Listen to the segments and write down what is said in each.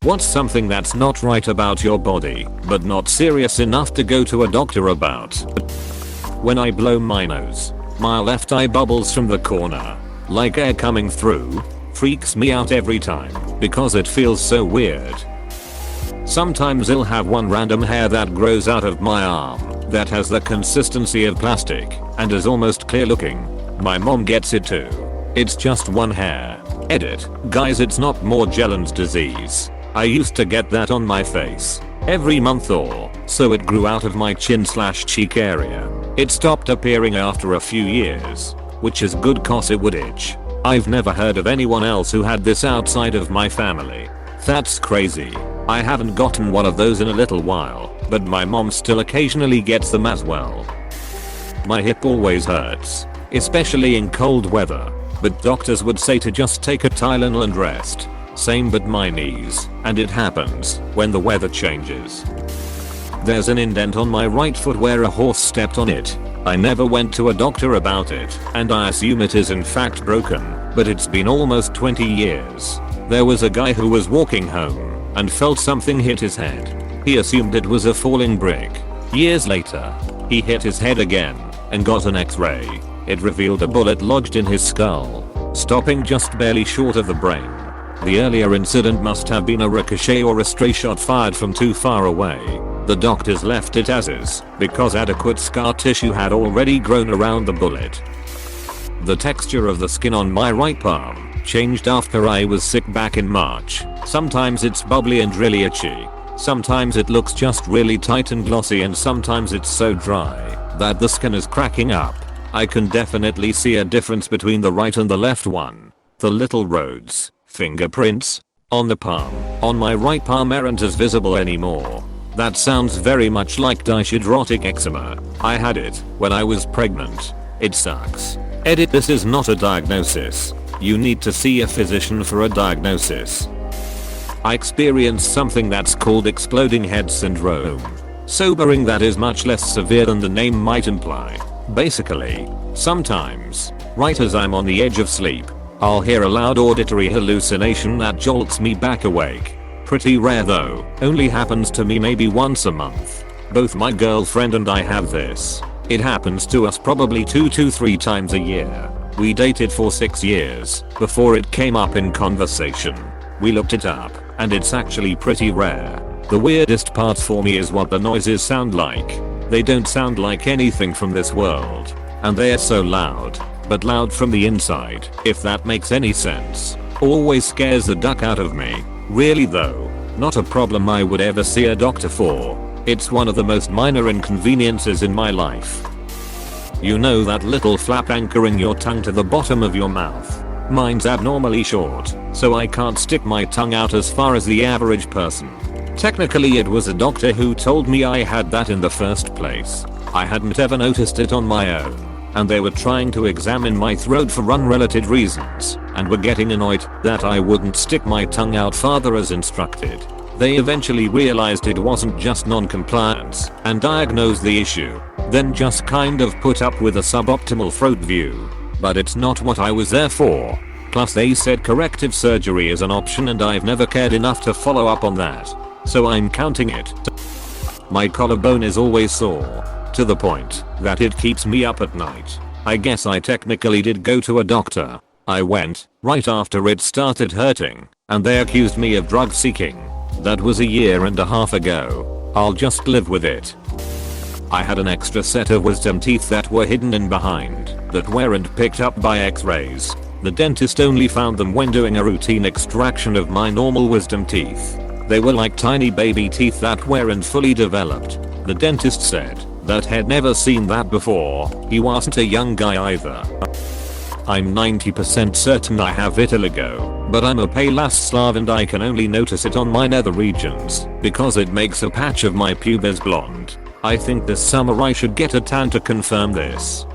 What's something that's not right about your body, but not serious enough to go to a doctor about? When I blow my nose, my left eye bubbles from the corner, like air coming through. Freaks me out every time because it feels so weird. Sometimes I'll have one random hair that grows out of my arm that has the consistency of plastic and is almost clear looking. My mom gets it too. It's just one hair. Edit. Guys, it's not Morgellons disease. I used to get that on my face every month or so. It grew out of my chin/cheek area. It stopped appearing after a few years, which is good cause it would itch. I've never heard of anyone else who had this outside of my family. That's crazy. I haven't gotten one of those in a little while, but my mom still occasionally gets them as well. My hip always hurts, especially in cold weather, but doctors would say to just take a Tylenol and rest. Same but my knees, and it happens when the weather changes. There's an indent on my right foot where a horse stepped on it. I never went to a doctor about it, and I assume it is in fact broken, but it's been almost 20 years. There was a guy who was walking home and felt something hit his head. He assumed it was a falling brick. Years later, he hit his head again and got an x-ray. It revealed a bullet lodged in his skull, stopping just barely short of the brain. The earlier incident must have been a ricochet or a stray shot fired from too far away. The doctors left it as is because adequate scar tissue had already grown around the bullet. The texture of the skin on my right palm changed after I was sick back in March. Sometimes it's bubbly and really itchy. Sometimes it looks just really tight and glossy, and sometimes it's so dry that the skin is cracking up. I can definitely see a difference between the right and the left one. The little roads, fingerprints, on the palm, on my right palm aren't as visible anymore. That sounds very much like dihydrotic eczema. I had it when I was pregnant. It sucks. Edit. This is not a diagnosis. You need to see a physician for a diagnosis. I experienced something that's called exploding head syndrome. Sobering that is much less severe than the name might imply. Basically, sometimes, right as I'm on the edge of sleep, I'll hear a loud auditory hallucination that jolts me back awake. Pretty rare though, only happens to me maybe once a month. Both my girlfriend and I have this. It happens to us probably 2 to 3 times a year. We dated for 6 years before it came up in conversation. We looked it up, and it's actually pretty rare. The weirdest part for me is what the noises sound like. They don't sound like anything from this world. And they're so loud, but loud from the inside, if that makes any sense. Always scares the duck out of me. Really though, not a problem I would ever see a doctor for. It's one of the most minor inconveniences in my life. You know that little flap anchoring your tongue to the bottom of your mouth? Mine's abnormally short, so I can't stick my tongue out as far as the average person. Technically it was a doctor who told me I had that in the first place. I hadn't ever noticed it on my own. And they were trying to examine my throat for unrelated reasons, and were getting annoyed that I wouldn't stick my tongue out farther as instructed. They eventually realized it wasn't just non-compliance and diagnosed the issue, then just kind of put up with a suboptimal throat view. But it's not what I was there for. Plus they said corrective surgery is an option, and I've never cared enough to follow up on that. So I'm counting it. My collarbone is always sore, to the point that it keeps me up at night. I guess I technically did go to a doctor. I went right after it started hurting, and they accused me of drug seeking. That was a year and a half ago. I'll just live with it. I had an extra set of wisdom teeth that were hidden in behind that weren't picked up by x-rays. The dentist only found them when doing a routine extraction of my normal wisdom teeth. They were like tiny baby teeth that weren't fully developed. The dentist said that had never seen that before. He wasn't a young guy either. I'm 90% certain I have vitiligo, but I'm a pale ass Slav and I can only notice it on my nether regions because it makes a patch of my pubes blonde. I think this summer I should get a tan to confirm this.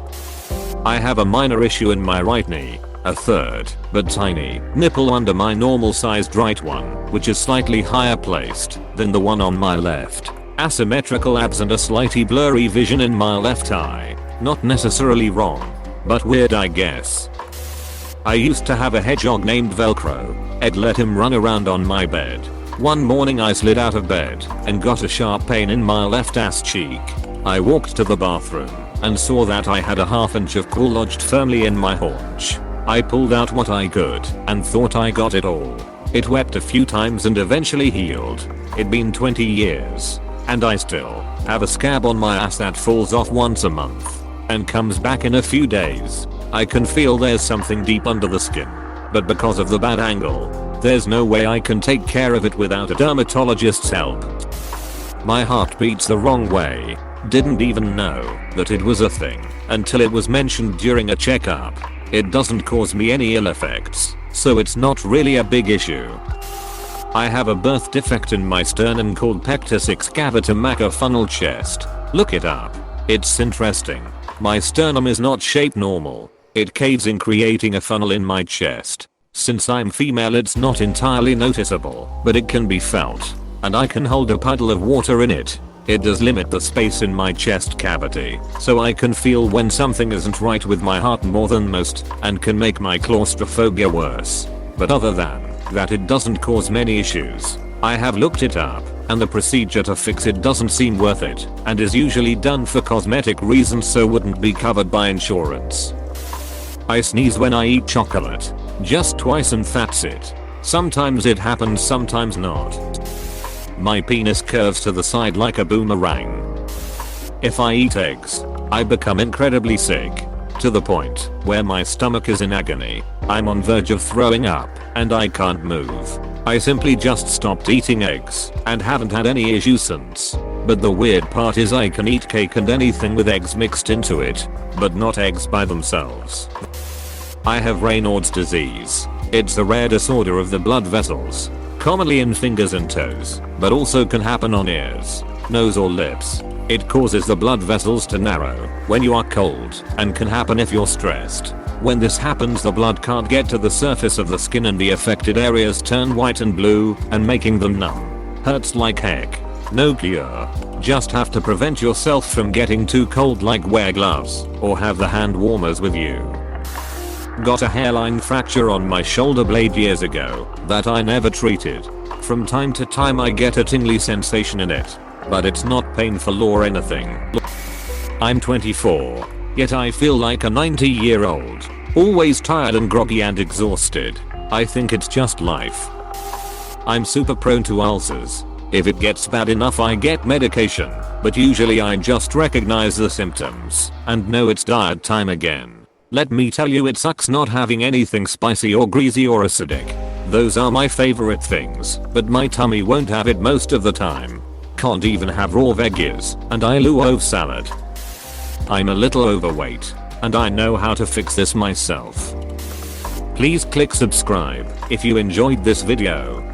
I have a minor issue in my right knee, a third, but tiny, nipple under my normal sized right one, which is slightly higher placed than the one on my left. Asymmetrical abs and a slightly blurry vision in my left eye. Not necessarily wrong, but weird I guess. I used to have a hedgehog named Velcro. I'd let him run around on my bed. One morning I slid out of bed and got a sharp pain in my left ass cheek. I walked to the bathroom and saw that I had a ½ inch of core lodged firmly in my haunch. I pulled out what I could and thought I got it all. It wept a few times and eventually healed. It'd been 20 years. And I still have a scab on my ass that falls off once a month and comes back in a few days. I can feel there's something deep under the skin, but because of the bad angle, there's no way I can take care of it without a dermatologist's help. My heart beats the wrong way. Didn't even know that it was a thing until it was mentioned during a checkup. It doesn't cause me any ill effects, so it's not really a big issue. I have a birth defect in my sternum called pectus excavita macca funnel chest. Look it up. It's interesting. My sternum is not shaped normal. It caves in, creating a funnel in my chest. Since I'm female, it's not entirely noticeable, but it can be felt, and I can hold a puddle of water in it. It does limit the space in my chest cavity, so I can feel when something isn't right with my heart more than most, and can make my claustrophobia worse. But other than that, it doesn't cause many issues. I have looked it up, and the procedure to fix it doesn't seem worth it, and is usually done for cosmetic reasons, so wouldn't be covered by insurance. I sneeze when I eat chocolate. Just twice and that's it. Sometimes it happens, sometimes not. My penis curves to the side like a boomerang. If I eat eggs, I become incredibly sick, to the point where my stomach is in agony. I'm on verge of throwing up, and I can't move. I simply just stopped eating eggs, and haven't had any issues since. But the weird part is I can eat cake and anything with eggs mixed into it, but not eggs by themselves. I have Raynaud's disease. It's a rare disorder of the blood vessels, commonly in fingers and toes, but also can happen on ears, nose or lips. It causes the blood vessels to narrow when you are cold, and can happen if you're stressed. When this happens, the blood can't get to the surface of the skin and the affected areas turn white and blue, and making them numb. Hurts like heck. No cure. Just have to prevent yourself from getting too cold, like wear gloves, or have the hand warmers with you. Got a hairline fracture on my shoulder blade years ago that I never treated. From time to time I get a tingly sensation in it, but it's not painful or anything. I'm 24, yet I feel like a 90-year-old. Always tired and groggy and exhausted. I think it's just life. I'm super prone to ulcers. If it gets bad enough, I get medication, but usually I just recognize the symptoms and know it's diet time again. Let me tell you, it sucks not having anything spicy or greasy or acidic. Those are my favorite things, but my tummy won't have it most of the time. Can't even have raw veggies, and I love salad. I'm a little overweight, and I know how to fix this myself. Please click subscribe if you enjoyed this video.